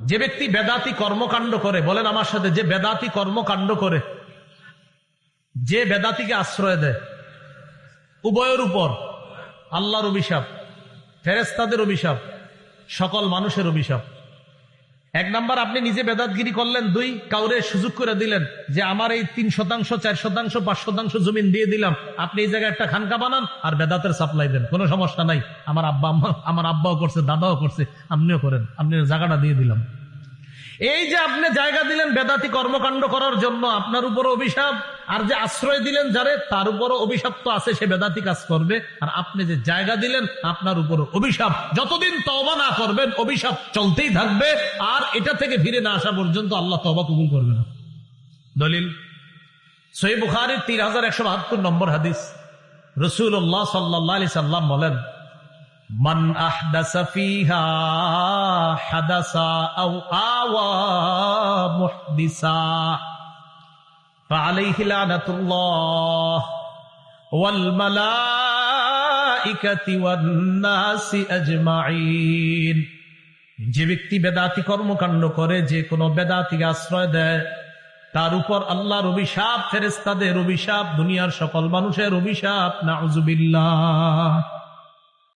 যে ব্যক্তি বেদাতি কর্মকাণ্ড করে, বলেন আমার সাথে, যে বেদাতি কর্মকাণ্ড করে, যে বেদাতিকে আশ্রয় দেয়, উভয়ের উপর আল্লাহর অভিশাপ, ফেরেশতাদের অভিশাপ, সকল মানুষের অভিশাপ। এক নাম্বার, আপনি নিজে বেদাতগিরি করলেন। দুই, কাউরে সুযোগ করে দিলেন যে আমার এই 3%, 4%, 5% জমিন দিয়ে দিলাম, আপনি এই জায়গায় একটা খানকা বানান আর বেদাতের সাপ্লাই দেন, কোনো সমস্যা নাই, আমার আব্বাও করছে, দাদাও করছে, আপনিও করেন, আপনি জায়গাটা দিয়ে দিলাম। এই যে আপনি জায়গা দিলেন বেদাতি কর্মকাণ্ড করার জন্য, আপনার উপর অভিশাপ। আর যে আশ্রয় দিলেন যারে, তার উপরও অভিশাপ তো আছে, সে বেদাতি কাজ করবে। আর আপনি যে জায়গা দিলেন, আপনার উপর অভিশাপ। যতদিন তওবা না করবেন অভিশাপ চলতেই থাকবে, আর এটা থেকে ফিরে না আসা পর্যন্ত আল্লাহ তওবা কবুল করবে না। দলিল সহিহ বুখারীর 3172 নম্বর হাদিস। রাসূলুল্লাহ সাল্লাল্লাহু আলাইহি সাল্লাম বলেন, মান আহদাসা ফিহা হাদাসা আও আওয়া মুহদিসা ফাআলাইহি লানাতুল্লাহ ওয়াল মালাইকাতি ওয়ান নাসি আজমাইন। যে ব্যক্তি বেদাতি কর্মকাণ্ড করে, যে কোনো বেদাতিকে আশ্রয় দেয়, তার উপর আল্লাহর অভিশাপ, ফেরেশতাদের অভিশাপ, দুনিয়ার সকল মানুষের অভিশাপ। নাউযুবিল্লাহ।